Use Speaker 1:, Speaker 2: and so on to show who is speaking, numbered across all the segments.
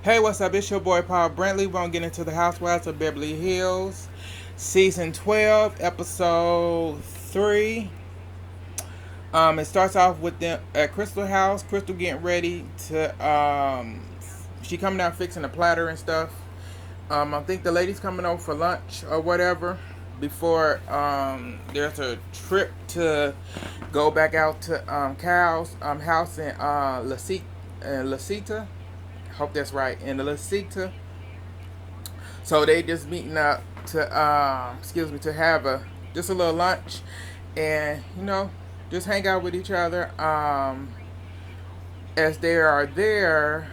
Speaker 1: Hey, what's up? It's your boy Paul Brantley. We're gonna get into the Housewives of Beverly Hills, season 12, episode 3. It starts off with them at Crystal house. Crystal getting ready to she coming out fixing a platter and stuff. I think the lady's coming over for lunch or whatever. Before there's a trip to go back out to Cal's house in Lasita. Hope that's right, in the Lasita. So they just meeting up to to have a just a little lunch, and just hang out with each other. As they are there,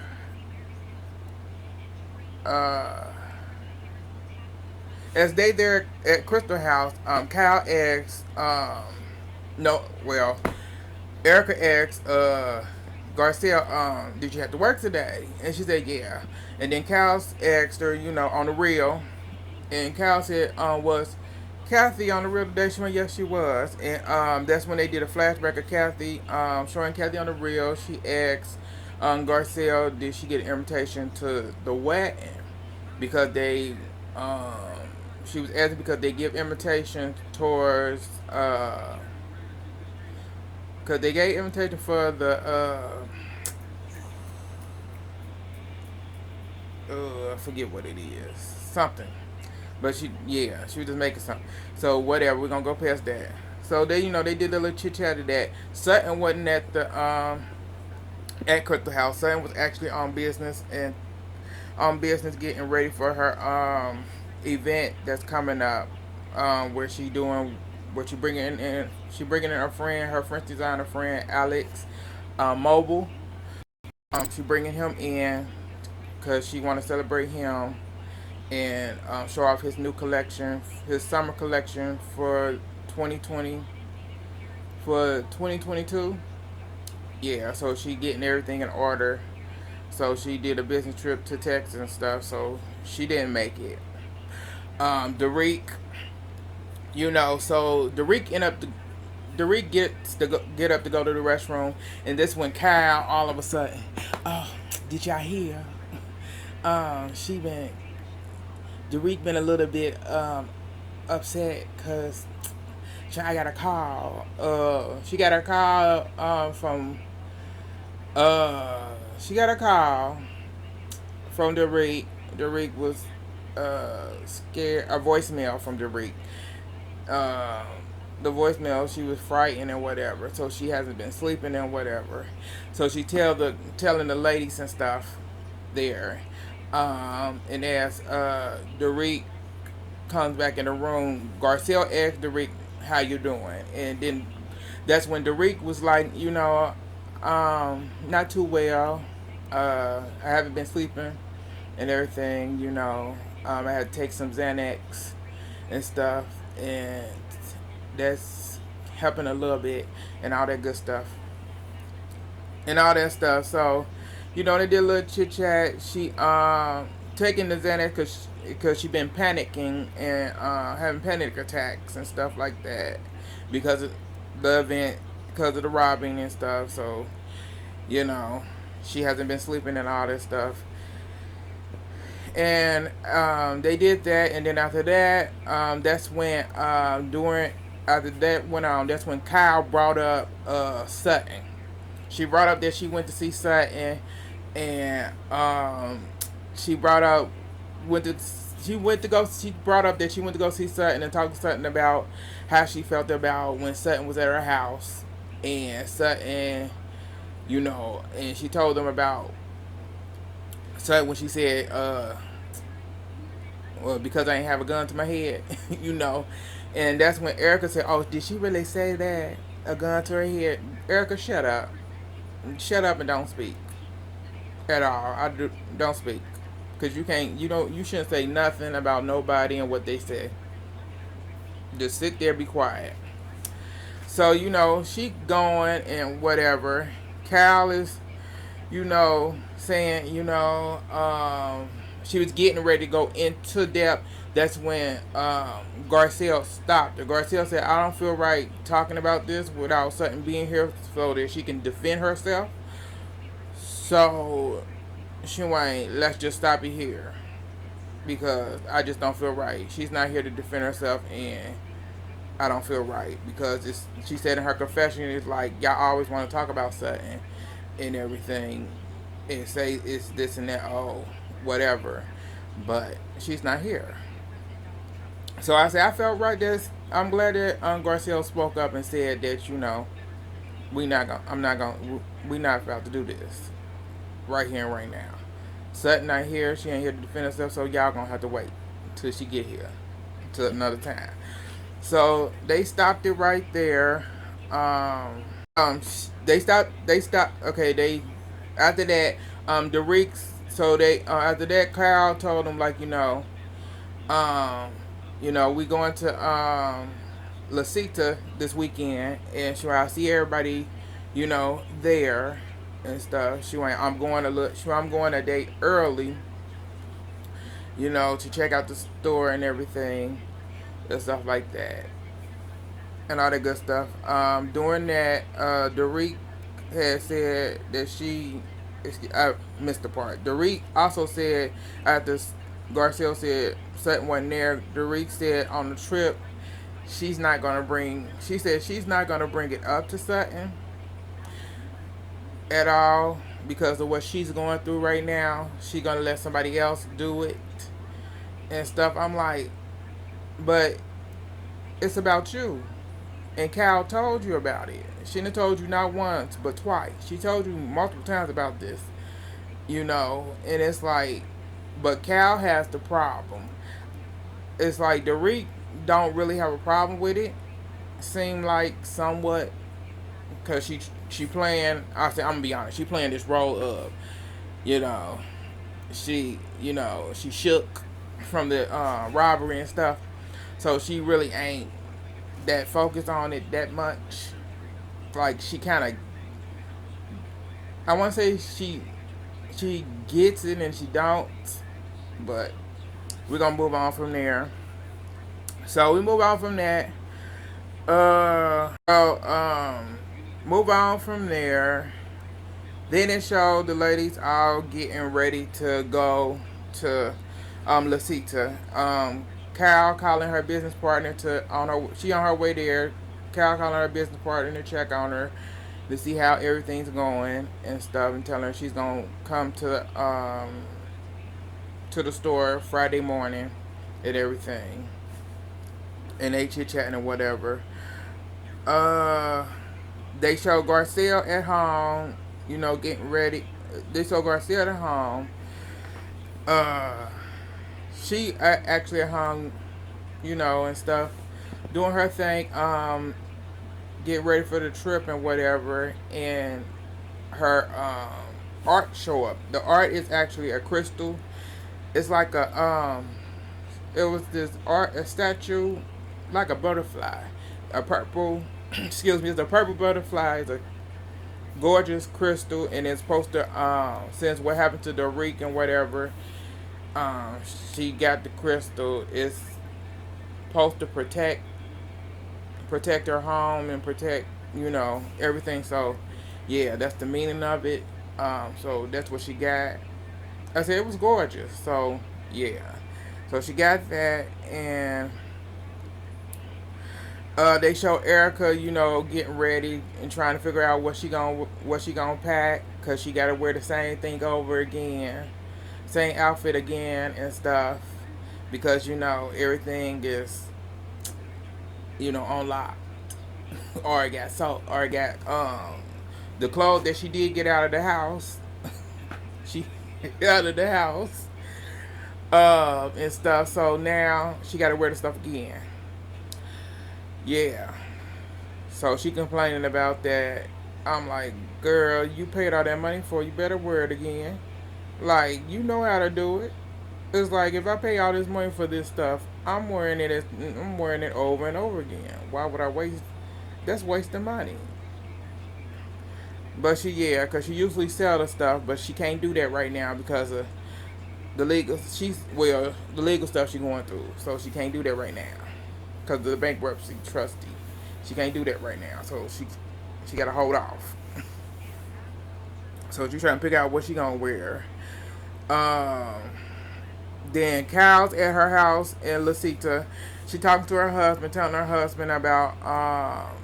Speaker 1: uh, as they there at Crystal House, Kyle asks, no, well, Erica asks, Garcia, did you have to work today? And she said, yeah. And then Cal asked her, on the real. And Cal said, was Kathy on the real today? She went, yes, she was. And that's when they did a flashback of Kathy, showing Kathy on the real. She asked Garcia, did she get an invitation to the wedding? Because she was asking because they give invitations towards, because they gave invitation for the, I forget what it is. Something. But she was just making something. So whatever, we're gonna go past that. So they did a little chit chat of that. Sutton wasn't at the at Crystal House. Sutton was actually on business and on business getting ready for her event that's coming up. Where she doing where she bringing in her French designer friend Alex Mobile. She bringing him in because she want to celebrate him and show off his new collection, his summer collection for 2020, for 2022. Yeah, so she getting everything in order. So she did a business trip to Texas and stuff, so she didn't make it. Derek, so Derek gets to get up to go to the restroom, and this when Kyle all of a sudden, oh, did y'all hear? Derek been a little bit upset because I got a call. She got a call she got a call from Derek. Derek was scared. A voicemail from Derek. The voicemail, she was frightened and whatever, so she hasn't been sleeping and whatever. So she telling the ladies and stuff there. And as Derek comes back in the room, Garcelle asked Derek, how you doing? And then that's when Derek was like, not too well. I haven't been sleeping and everything, I had to take some Xanax and stuff, and that's helping a little bit and all that good stuff. And all that stuff. So, they did a little chit chat. She taking the Xanax because she been panicking and having panic attacks and stuff like that because of the event, because of the robbing and stuff. So, she hasn't been sleeping and all that stuff. And they did that, and then after that, that's when that's when Kyle brought up Sutton. She brought up that she went to see Sutton, and she brought up she brought up that she went to go see Sutton and talk to Sutton about how she felt about when Sutton was at her house, and Sutton, and she told them about Sutton when she said, well, because I ain't have a gun to my head, and that's when Erica said, oh, did she really say that? A gun to her head? Erica, shut up. Shut up and don't speak at all. Don't speak, because you shouldn't say nothing about nobody and what they say. Just sit there, be quiet. So she going and whatever. Cal is saying she was getting ready to go into depth. That's when Garcelle stopped her. Garcelle said, I don't feel right talking about this without Sutton being here so that she can defend herself. So she ain't, let's just stop it here because I just don't feel right. She's not here to defend herself, and I don't feel right because it's. She said in her confession, it's like y'all always want to talk about Sutton and everything, and say it's this and that, oh, whatever, but she's not here. So I say I felt right. This I'm glad that Garcia spoke up and said that we not gonna. I'm not gonna. We not about to do this right here and right now. Sutton not here. She ain't here to defend herself. So y'all gonna have to wait till she get here, till another time. So they stopped it right there. They stopped. They stopped. Okay. They after that. The Reeks. So they after that, Kyle told them like um, we going to La Cita this weekend, and so I see everybody, there and stuff. She went. I'm going to look. She, I'm going a day early, to check out the store and everything and stuff like that, and all that good stuff. During that, Derek had said that she. I missed the part. Derek also said after Garcelle said Sutton wasn't there. Derek said on the trip she's not gonna bring. She said she's not gonna bring it up to Sutton at all because of what she's going through right now. She's gonna let somebody else do it and stuff. I'm like, but it's about you. And Cal told you about it. She done told you not once, but twice. She told you multiple times about this, and it's like, but Cal has the problem. It's like Derek don't really have a problem with it. Seem like somewhat, cause she playing. I said I'm gonna be honest. She playing this role of, you know, she shook from the robbery and stuff. So she really ain't that focused on it that much. Like she kind of, I want to say she gets it and she don't, but we're gonna move on from there. So we move on from that. Move on from there. Then it showed the ladies all getting ready to go to La Cita. Carol calling her business partner to on her. She on her way there. Carol calling her business partner to check on her to see how everything's going and stuff, and telling her she's gonna come to the store Friday morning and everything. And they chit chatting or whatever. They show Garcelle at home, getting ready. They show Garcelle at home. She actually at home, and stuff, doing her thing, getting ready for the trip and whatever. And her art show up. The art is actually a crystal. It's like it was this art, a statue, like a butterfly, a purple. Excuse me, it's a purple butterfly. It's a gorgeous crystal, and it's supposed to since what happened to the Reek and whatever, she got the crystal. It's supposed to protect her home and protect everything. So yeah, that's the meaning of it. So that's what she got. I said it was gorgeous. So yeah, so she got that. And they show Erica, getting ready and trying to figure out what she gonna pack, cause she gotta wear the same thing over again, same outfit again and stuff, because everything is on lock, or it got the clothes that she did get out of the house, she out of the house, and stuff. So now she gotta wear the stuff again. Yeah. So she complaining about that. I'm like, girl, you paid all that money for it, you better wear it again. Like, you know how to do it. It's like if I pay all this money for this stuff, I'm wearing it over and over again. Why would I waste? That's wasting money. But cause she usually sell the stuff, but she can't do that right now because of the legal. The legal stuff she's going through, so she can't do that right now because of the bankruptcy trustee. She can't do that right now, so she got to hold off. So she's trying to pick out what she gonna wear Um, then Cal's at her house, and Lasita, she talking to her husband, telling her husband about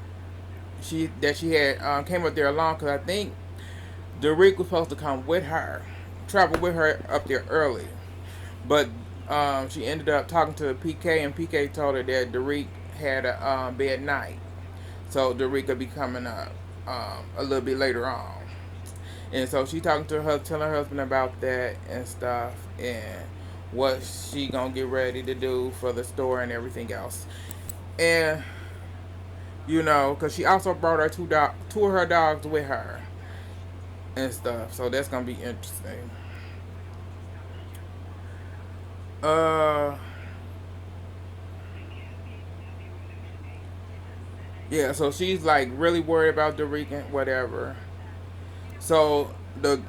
Speaker 1: she had came up there alone because I think Derek was supposed to come with her, travel with her up there early, but she ended up talking to PK, and PK told her that Derek had a bad night, so Derek could be coming up a little bit later on. And so she talking to her, telling her husband about that and stuff, and what she gonna get ready to do for the store and everything else. And cause she also brought her two of her dogs with her and stuff. So that's gonna be interesting. Uh, yeah. So she's like really worried about the and whatever. So the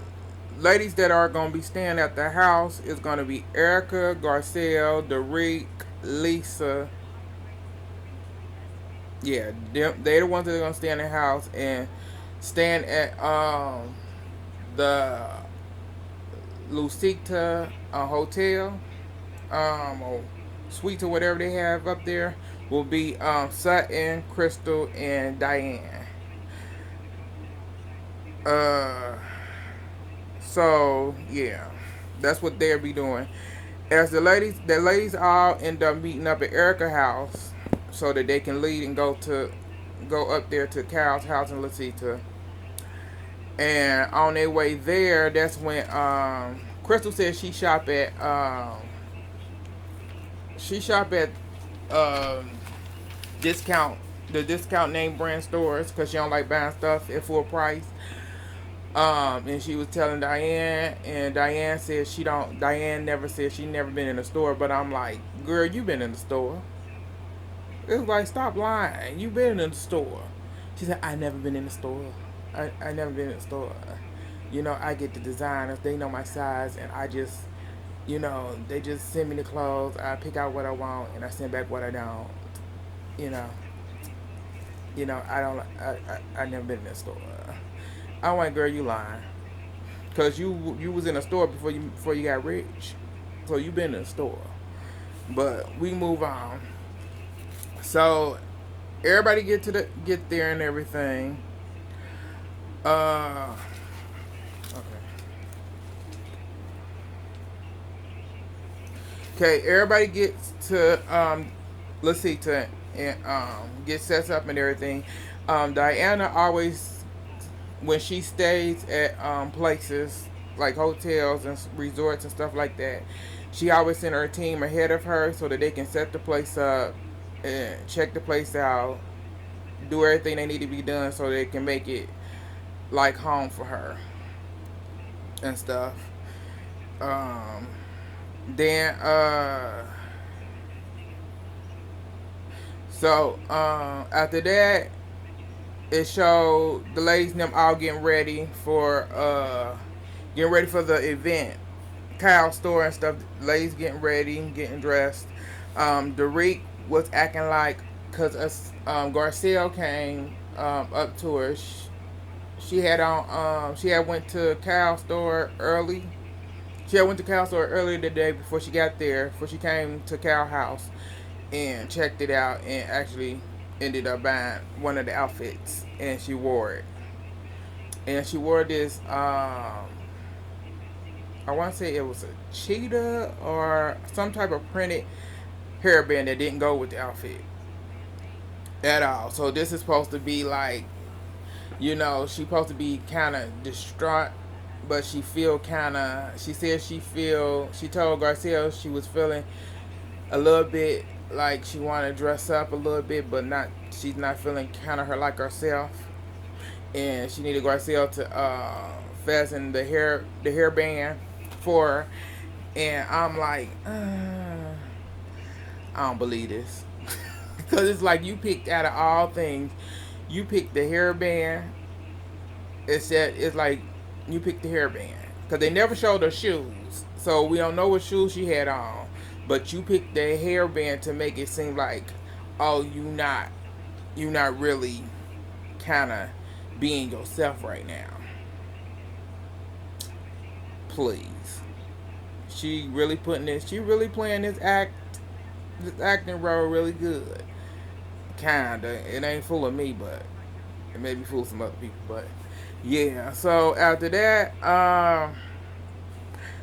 Speaker 1: ladies that are gonna be staying at the house is gonna be Erica, Garcelle, Derek, Lisa. Yeah, they're the ones that are gonna stay in the house and stand at the Lucita hotel or suite or whatever they have up there will be Sutton, Crystal, and Diane. Uh, so yeah, that's what they'll be doing. As the ladies all end up meeting up at Erica's house so that they can lead and go up there to Cal's house in Lasita. And on their way there, that's when Crystal said she shop at um, discount the discount name brand stores because she don't like buying stuff at full price. And she was telling Diane, and Diane said she don't. Diane never said she never been in the store, but I'm like, girl, you been in the store. It's like, stop lying. You been in the store. She said, I never been in the store. I never been in the store. I get the designers. They know my size, and I just, they just send me the clothes. I pick out what I want, and I send back what I don't. You know, I don't. I never been in the store. I'm like, girl, you lying. Cause you was in a store before you got rich, so you been in a store. But we move on. So everybody get there and everything. Uh, okay. Okay, everybody gets to let's see to and get set up and everything. Diana always when she stays at places like hotels and resorts and stuff like that, she always send her team ahead of her so that they can set the place up and check the place out, do everything they need to be done so they can make it like home for her and stuff. Um, then after that, it showed the ladies and them all getting ready for the event. Kyle store and stuff. Ladies getting ready, getting dressed. Derek was acting like because Garcelle came up to her. She had went to Kyle store early. She had went to Cal store earlier today before she got there, before she came to Cal house and checked it out and actually ended up buying one of the outfits and she wore it. And she wore this I want to say it was a cheetah or some type of printed hairband that didn't go with the outfit at all. So this is supposed to be like, she's supposed to be kind of distraught, but she feel kind of. She said she told Garcelle she was feeling a little bit like she wanted to dress up a little bit, but not. She's not feeling kind of her like herself, and she needed Garcelle to fasten the hairband for her. And I'm like, I don't believe this. Because it's like you picked out of all things, you picked the hairband. It's like you picked the hairband. Because they never showed her shoes. So we don't know what shoes she had on. But you picked the hairband to make it seem like, oh, you not really kind of being yourself right now. Please. She really putting this. She really playing this acting role really good. Kinda. It ain't full of me, but it may be full of some other people. But yeah. So after that,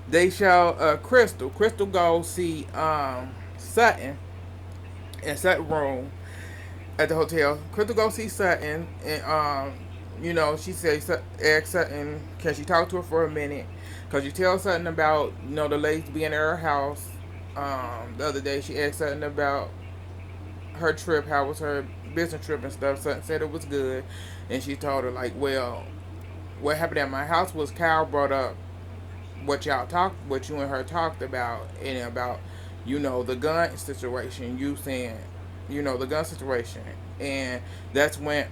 Speaker 1: they show Crystal. Crystal goes see Sutton in Sutton room at the hotel. Crystal go see Sutton, and she says, ask Sutton, can she talk to her for a minute? Cause you tell Sutton about the ladies being at her house. The other day she asked Sutton about her trip, how was her business trip and stuff. Sutton said it was good, and she told her like, well, what happened at my house was Kyle brought up what you and her talked about, and about the gun situation. You saying the gun situation, and that's when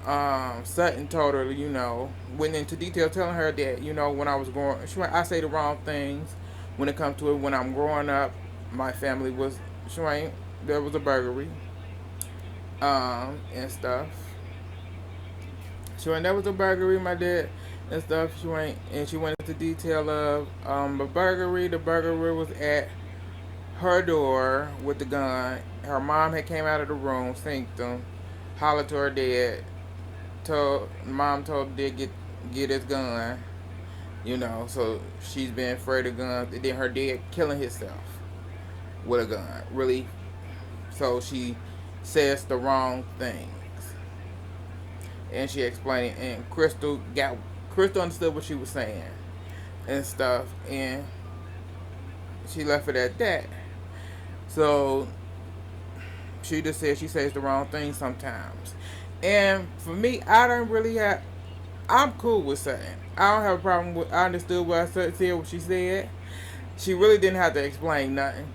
Speaker 1: Sutton told her, went into detail telling her that when I was growing, I say the wrong things when it comes to it. When I'm growing up, my family was there was a burglary and stuff. There was a burglary, my dad and stuff. She went into detail of the burglary. The burglar was at her door with the gun. Her mom had came out of the room, synced them, hollered to her dad. Told dad get his gun. So she's been afraid of guns. And then her dad killing himself with a gun. Really. So she says the wrong things, and she explained it. And Crystal understood what she was saying and stuff, and she left it at that. So she just said she says the wrong thing sometimes. And for me, I don't really have. I'm cool with Sutton. I don't have a problem with. I understood what I said. What she said. She really didn't have to explain nothing.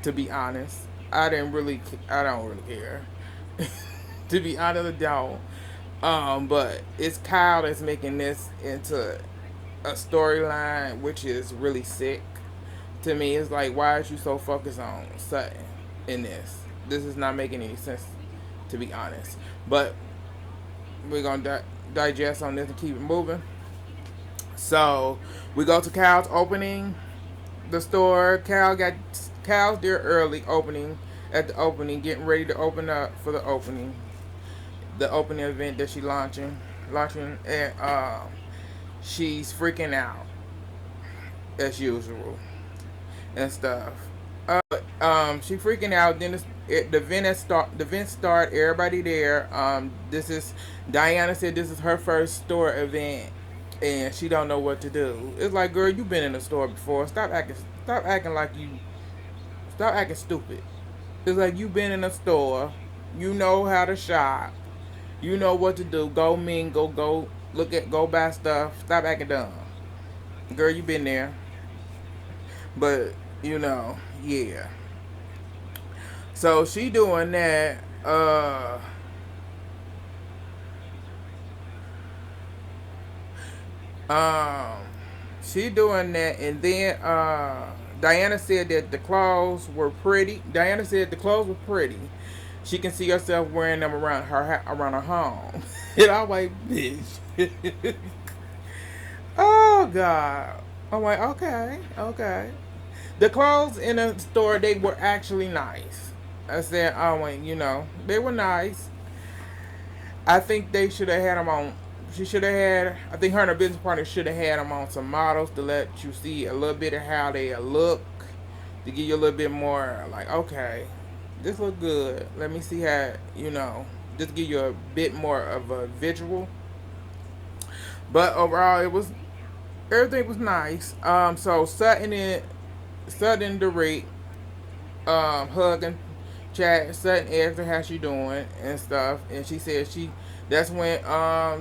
Speaker 1: To be honest, I don't really care. To be honest, I don't. But it's Kyle that's making this into a storyline, which is really sick. To me, it's like, why is you so focused on Sutton in this? This is not making any sense, to be honest. But we're gonna digest on this and keep it moving. So we go to Kyle's opening the store. Kyle's there early, at the opening, getting ready to open up for the opening event that she launching, and she's freaking out as usual and stuff. She freaking out. Then the event start. Everybody there. This is Diana said this is her first store event, and she don't know what to do. It's like, girl, you've been in a store before. Stop acting like you. Stop acting stupid. It's like you've been in a store. You know how to shop. You know what to do. Go mingle. Go buy stuff. Stop acting dumb. Girl, you been there. But, yeah. So she doing that. She doing that, and then Diana said that the clothes were pretty. Diana said the clothes were pretty. She can see herself wearing them around her home. And I'm like, bitch. Oh God. I'm like, okay. The clothes in the store, they were actually nice. I said, they were nice. I think they should have had them on. She should have had. I think her and her business partner should have had them on some models to let you see a little bit of how they look, to give you a little bit more like, okay, this look good. Let me see how just give you a bit more of a visual. But overall, everything was nice. So Sutton and Derek hugging, chat. Sutton asked her how she doing and stuff, and she said that's when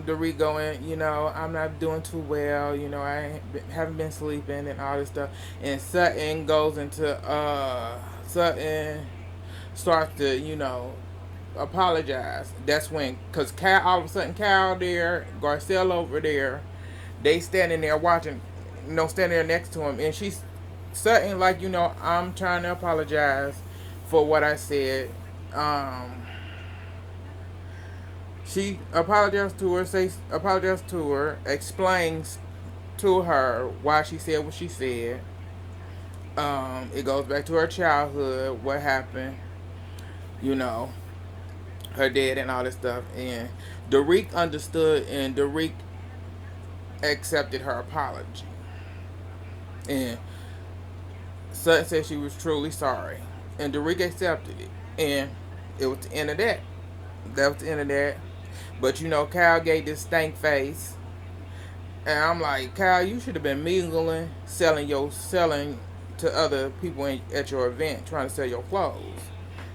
Speaker 1: Derek going, I'm not doing too well, haven't been sleeping and all this stuff. And Sutton goes into Sutton starts to apologize. That's when, because Cal, all of a sudden Cal there, Garcelle over there, they standing there watching, standing there next to him, and she's Sutton like, I'm trying to apologize for what I said. She apologized to her, explains to her why she said what she said. It goes back to her childhood, what happened, you know, her dad and all this stuff. And Derek understood, and Derek accepted her apology. And Sutton said she was truly sorry. And Derek accepted it. And it was the end of that. That was the end of that. But Kyle gave this stank face. And I'm like, Kyle, you should have been mingling, selling to other people at your event, trying to sell your clothes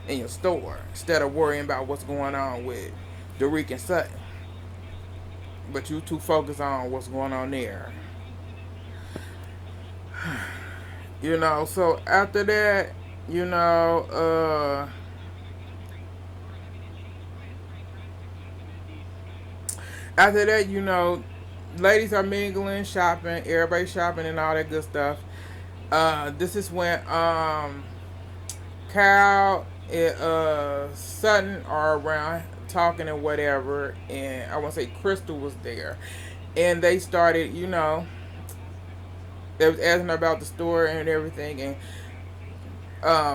Speaker 1: in your store, instead of worrying about what's going on with Derek and Sutton. But you too focused on what's going on there. So after that, after that, ladies are mingling, shopping, everybody shopping and all that good stuff. This is when Cal and Sutton are around talking and whatever, and I want to say Crystal was there, and they started, they was asking her about the store and everything, and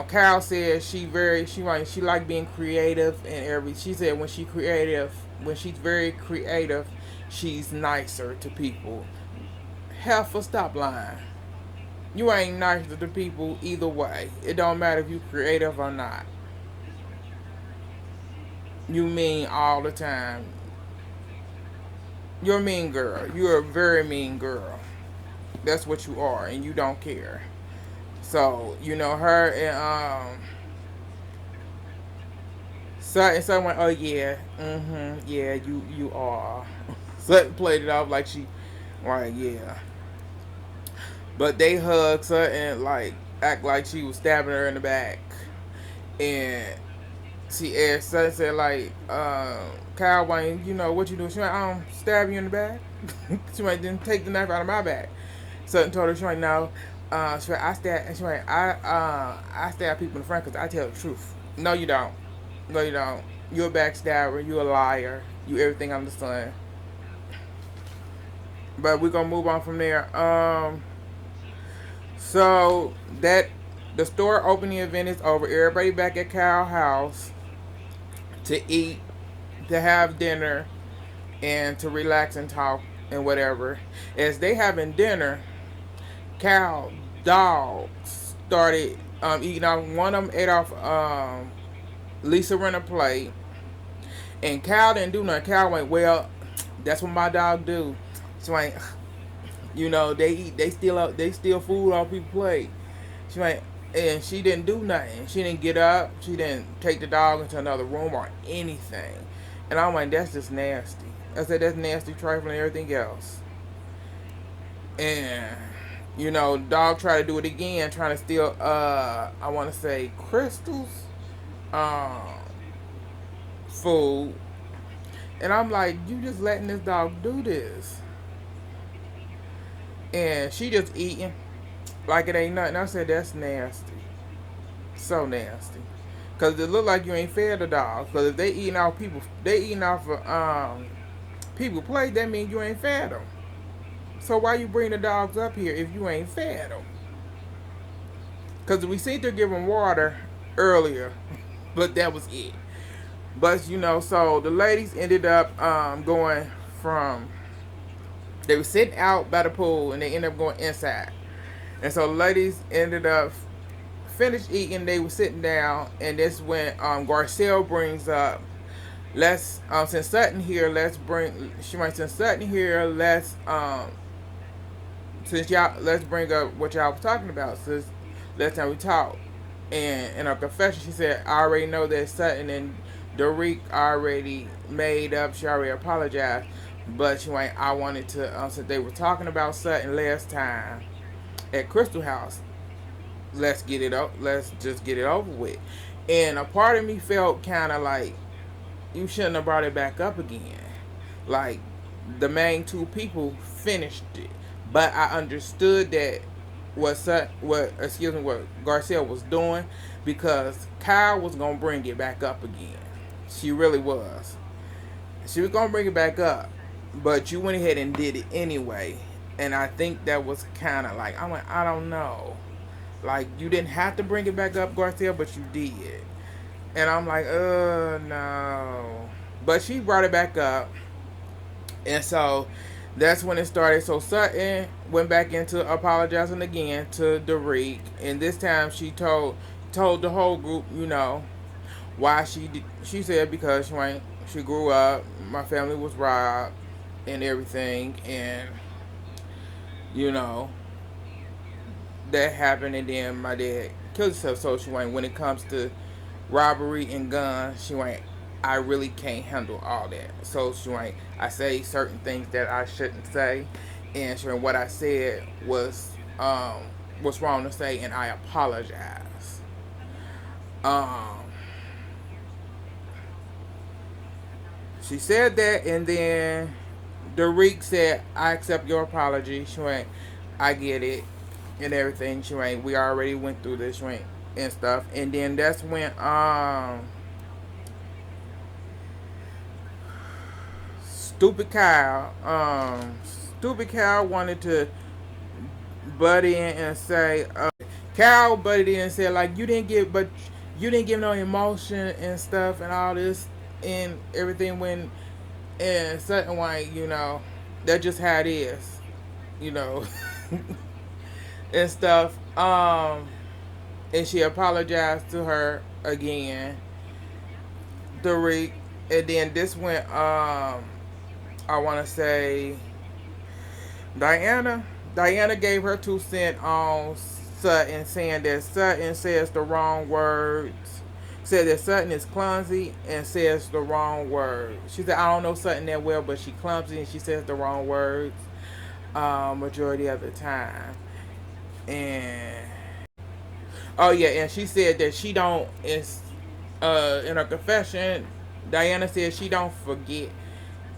Speaker 1: Cal said she like being creative and she said when she's very creative, she's nicer to people. Heifer, stop lying. You ain't nicer to people either way. It don't matter if you creative or not. You mean all the time. You're a mean girl. You're a very mean girl. That's what you are, and you don't care. So, her and Sutton went, oh yeah, yeah, you are. Sutton played it off like yeah. But they hugged Sutton, like, act like she was stabbing her in the back. And she asked Sutton, said, like, Kyle Wayne, what you doing? She went, I don't stab you in the back. She went, then take the knife out of my back. Sutton told her, she went, no. She went, I stab people in the front because I tell the truth. No, you don't. No, you don't. You're a backstabber. You're a liar. You everything under the sun. But we're going to move on from there. So, the store opening event is over. Everybody back at Kyle's house to eat, to have dinner, and to relax and talk and whatever. As they having dinner, Kyle dog started eating off. One of them ate off Lisa Renner plate, and Kyle didn't do nothing. Kyle went, well, that's what my dog do. She went, they steal food off people's plate. She went, and she didn't do nothing. She didn't get up. She didn't take the dog into another room or anything. And I'm like, that's just nasty. I said, that's nasty, trifling, and everything else. And dog tried to do it again, trying to steal, I want to say, Crystal's food. And I'm like, you just letting this dog do this. And she just eating like it ain't nothing. I said, that's nasty. So nasty. Because it look like you ain't fed the dog. Because if they eating off people plate, that means you ain't fed them. So why you bring the dogs up here if you ain't fed them? Because we seen her give them water earlier, but that was it. But so the ladies ended up going from. They were sitting out by the pool and they ended up going inside. And so the ladies ended up finished eating. They were sitting down, and this when Garcelle brings up. Since Sutton here, let's bring up what y'all was talking about since last time we talked. And in her confession, she said, I already know that Sutton and Derek already made up. She already apologized. But she went, I wanted to, since they were talking about Sutton last time at Crystal House, let's just get it over with. And a part of me felt kind of like, you shouldn't have brought it back up again. Like, the main two people finished it. But I understood that what Garcelle was doing, because Kyle was going to bring it back up again. She really was. She was going to bring it back up. But you went ahead and did it anyway. And I think that was kind of like, I don't know. Like, you didn't have to bring it back up, Garcia, but you did. And I'm like, no. But she brought it back up. And so that's when it started. So Sutton went back into apologizing again to Derek. And this time she told the whole group, why she said because she grew up, my family was robbed and everything, and you know that happened, and then my dad killed himself. So she went, when it comes to robbery and guns, she went, I really can't handle all that. So she went, I say certain things that I shouldn't say, and she went, what I said was wrong to say, and I apologize. Um, she said that, and then Derek said, I accept your apology. She went, I get it and everything. She went, we already went through this, she went, and stuff. And then that's when Stupid Kyle wanted to butt in and say, Kyle butted in and said, like, you didn't give no emotion and stuff and all this and everything, when and Sutton White, that's just how it is, you know, and stuff. And she apologized to her again, Derek. And then this went, I want to say, Diana. Diana gave her 2 cents on Sutton, saying that Sutton says the wrong words. Said that Sutton is clumsy and says the wrong words. She said, I don't know Sutton that well, but she clumsy and she says the wrong words majority of the time. And oh yeah, and she said that she don't. It's in her confession, Diana said she don't forget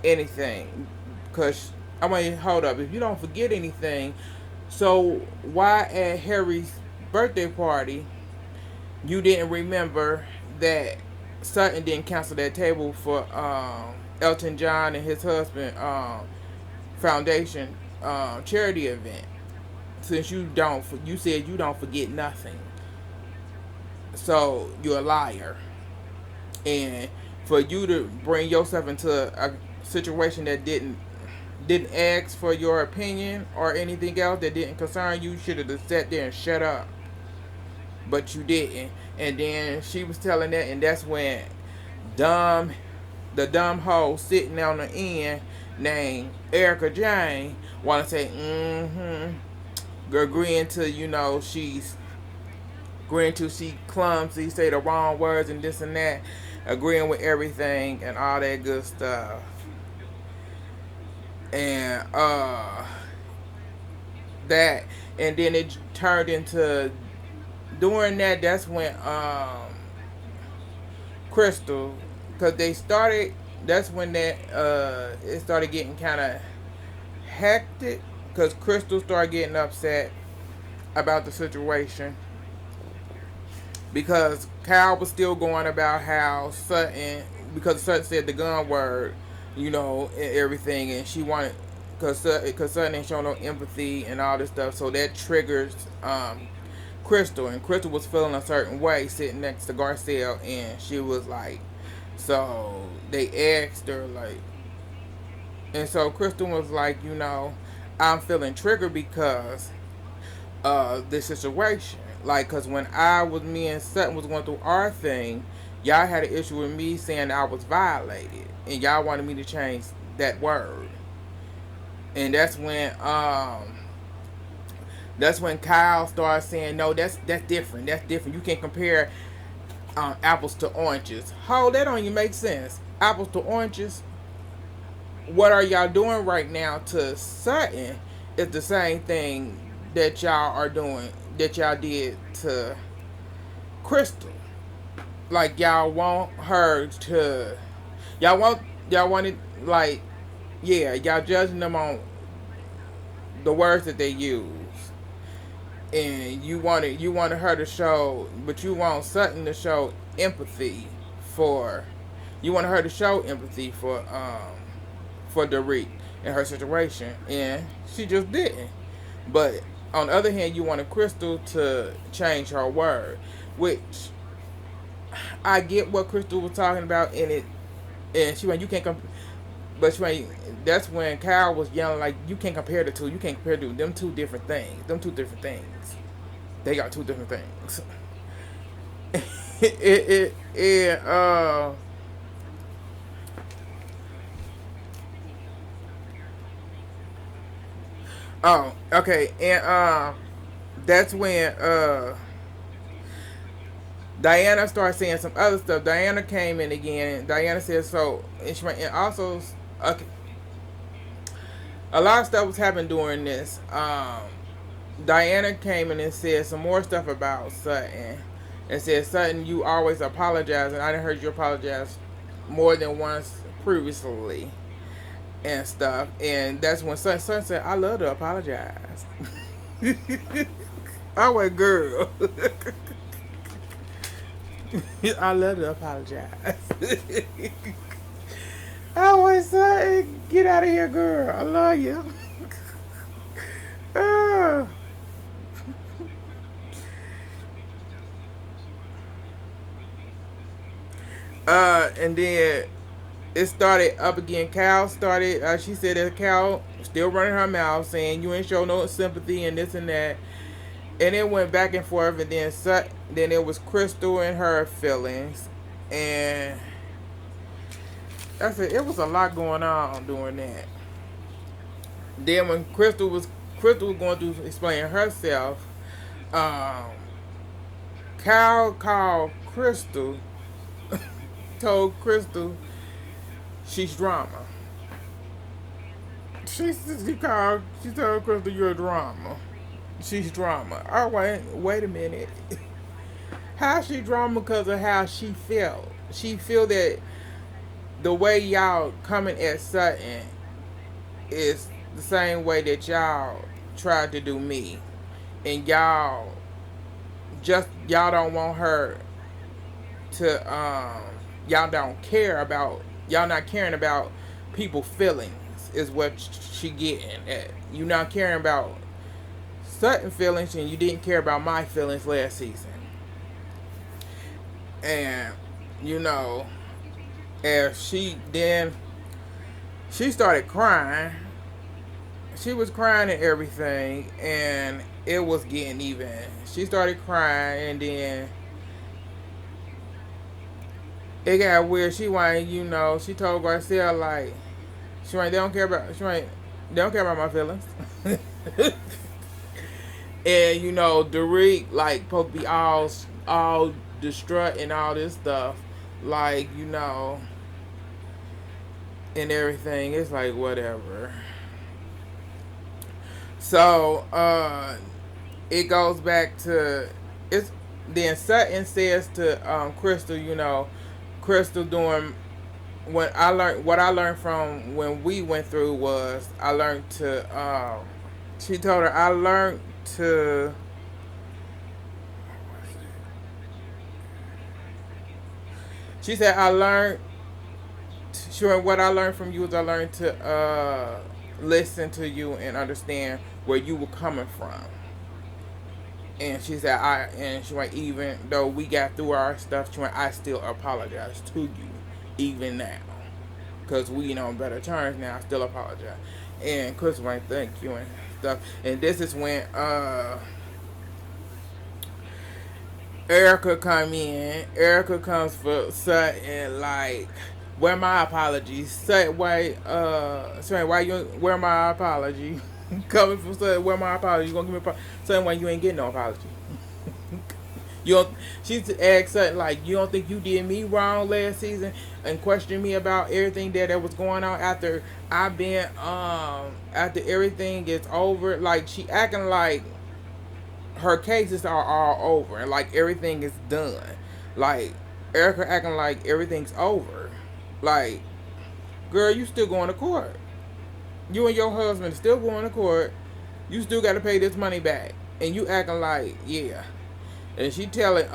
Speaker 1: anything, because I mean, hold up, if you don't forget anything, so why at Harry's birthday party you didn't remember that Sutton didn't cancel that table for Elton John and his husband foundation charity event, since you said you don't forget nothing, so you're a liar. And for you to bring yourself into a situation that didn't ask for your opinion or anything else, that didn't concern you, should have just sat there and shut up. But you didn't. And then she was telling that, and that's when the dumb hoe sitting on the end named Erica Jane want to say, agreeing to, she's agreeing to she clumsy, say the wrong words and this and that, agreeing with everything and all that good stuff. And that, and then it turned into, during that, that's when Crystal, because they started, that's when that it started getting kind of hectic, because Crystal started getting upset about the situation, because Kyle was still going about how Sutton, because Sutton said the gun word, and everything, and she wanted, because Sutton ain't showing no empathy and all this stuff, so that triggers Crystal, and Crystal was feeling a certain way sitting next to Garcelle, and she was like, so they asked her, like, and so Crystal was like, I'm feeling triggered because this situation. Like, because when me and Sutton was going through our thing, y'all had an issue with me saying I was violated, and y'all wanted me to change that word. And that's when Kyle started saying, no, that's different. That's different. You can't compare apples to oranges. How that don't even make sense. Apples to oranges. What are y'all doing right now to Sutton is the same thing that y'all are doing, that y'all did to Crystal. Like, y'all want her to, y'all wanted, like, yeah, y'all judging them on the words that they use, and you wanted her to show, but you want Sutton to show empathy for, you wanted her to show empathy for Derek and her situation, and she just didn't. But On the other hand, you wanted Crystal to change her word, which I get what Crystal was talking about in it, and she went, you can't but she went, that's when Kyle was yelling like, you can't compare the two, you can't compare them two different things, them two different things. They got two different things. it oh, okay, and that's when Diana started saying some other stuff. Diana came in again. Diana said so, and she went, and also, okay, a lot of stuff was happening during this. Diana came in and said some more stuff about Sutton, and said, Sutton, you always apologize, and I done heard you apologize more than once previously and stuff. And that's when Sutton said, I love to apologize. I went, girl. I love to apologize. I was saying, get out of here, girl. I love you. uh, and then it started up again. Cal started, she said that Cal still running her mouth saying you ain't show no sympathy and this and that. And it went back and forth, and then it was Crystal and her feelings. And I said it was a lot going on doing that. Then when Crystal was going through explaining herself, um, Cal called Crystal, told Crystal she's drama. She told Crystal you're a drama. She's drama. Oh wait a minute. How she drama because of how she felt. She feel that the way y'all coming at Sutton is the same way that y'all tried to do me, and y'all don't want her to y'all don't care about y'all not caring about people feelings is what she getting at. You not caring about Sutton feelings, and you didn't care about my feelings last season. And you know, and she started crying. She was crying and everything, and it was getting even. She started crying, and then it got weird. She told Garcia like, they don't care about my feelings. And Derek like supposed to be all distraught and all this stuff, like and everything. It's like whatever. So it goes back to it's. Then Sutton says to Crystal, Crystal doing what I learned from when we went through was I learned to. She told her I learned to. She said I learned. Sure, what I learned from you is I learned to listen to you and understand where you were coming from. And she said she went, even though we got through our stuff, she went, I still apologize to you, even now, because we on better terms now. I still apologize. And Chris went, thank you and stuff. And this is when Erica come in. Erica comes for Sutton like, where my apologies? Sutton, why you where my apology? Coming from Sutton, where my apology? You gonna give me apology? Sutton, why you ain't getting no apology? You don't, she asked Sutton like, you don't think you did me wrong last season and questioned me about everything that was going on after I've been after everything is over? Like, she acting like her cases are all over and like everything is done. Like Erica acting like everything's over. Like, girl, you still going to court. You and your husband still going to court. You still got to pay this money back. And you acting like, yeah. And she telling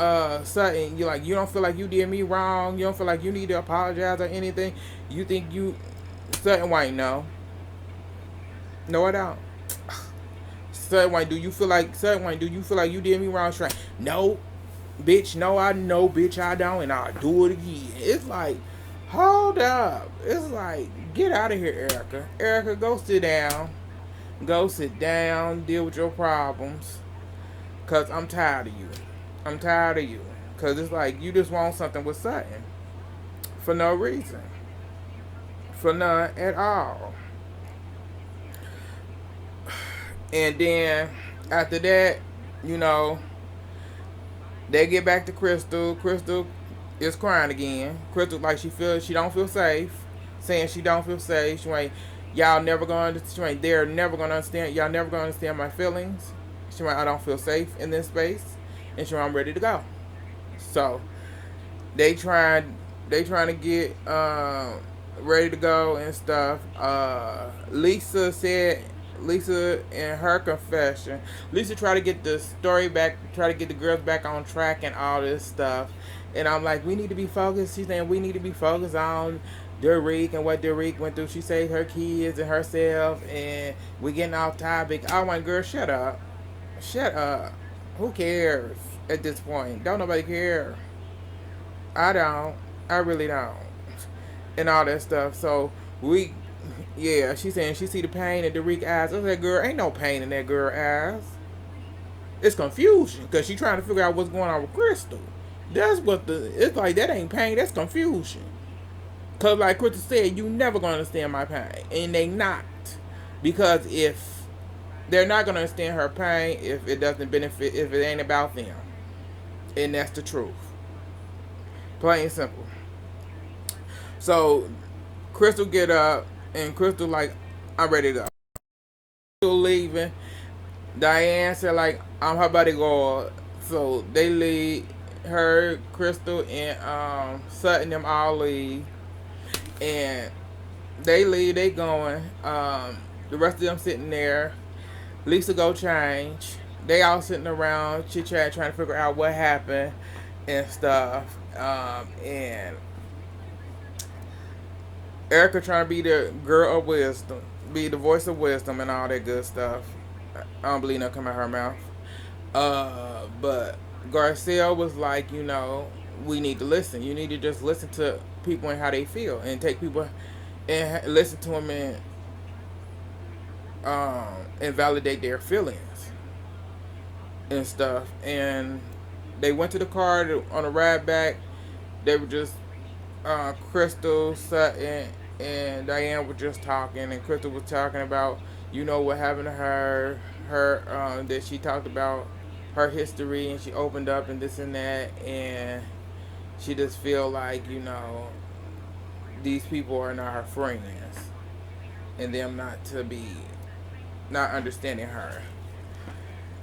Speaker 1: Sutton, you don't feel like you did me wrong. You don't feel like you need to apologize or anything. You think Sutton White, no. No, I don't. Sutton Wayne, do you feel like you did me wrong? She's like, no, bitch, no, I know, bitch, I don't, and I'll do it again. It's like, hold up. It's like, get out of here, Erica. Erica, go sit down. Go sit down, deal with your problems. Cause I'm tired of you. I'm tired of you. Cause it's like you just want something with Sutton. For no reason. For none at all. And then after that, you know, they get back to Crystal. Crystal is crying again. Crystal like she don't feel safe. Saying she don't feel safe. She ain't y'all never gonna understand. They're never gonna understand. Y'all never gonna understand my feelings. She like I don't feel safe in this space. And she like, I'm ready to go. So they trying to get ready to go and stuff. Lisa in her confession, Lisa tried to get the story back, try to get the girls back on track and all this stuff. And I'm like, we need to be focused. She's saying we need to be focused on Derek and what Derek went through. She saved her kids and herself, and we getting off topic. I want girl, shut up, shut up. Who cares at this point? Don't nobody care. I don't. I really don't. And all that stuff. So yeah, she's saying she see the pain in Derek eyes. I said, girl, ain't no pain in that girl eyes. It's confusion because she trying to figure out what's going on with Crystal. That's what it's like. That ain't pain. That's confusion. Cause like Crystal said, you never gonna understand my pain, and they not. Because if they're not gonna understand her pain, if it doesn't benefit, if it ain't about them, and that's the truth. Plain and simple. So Crystal get up and Crystal like, I'm ready to go. Crystal leaving. Diane said like, I'm her bodyguard. So they leave. Her, Crystal, and Sutton them all leave. And they leave. They going. The rest of them sitting there. Lisa go change. They all sitting around chit chat trying to figure out what happened and stuff. And Erica trying to be the girl of wisdom, be the voice of wisdom and all that good stuff. I don't believe nothing come out her mouth. But Garcia was like, you know, we need to listen. You need to just listen to people and how they feel, and take people and listen to them and validate their feelings and stuff. And they went to the car on a ride back. They were just Crystal, Sutton, and Diane were just talking, and Crystal was talking about, you know, what happened to her, that she talked about her history, and she opened up and this and that, and she just feel like, you know, these people are not her friends, and them not understanding her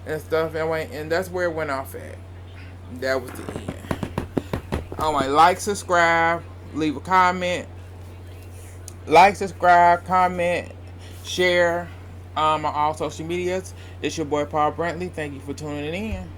Speaker 1: and stuff, and that's where it went off at. That was the end. Alright, like, subscribe, leave a comment. Like, subscribe, comment, share on all social medias. It's your boy Paul Brantley. Thank you for tuning in.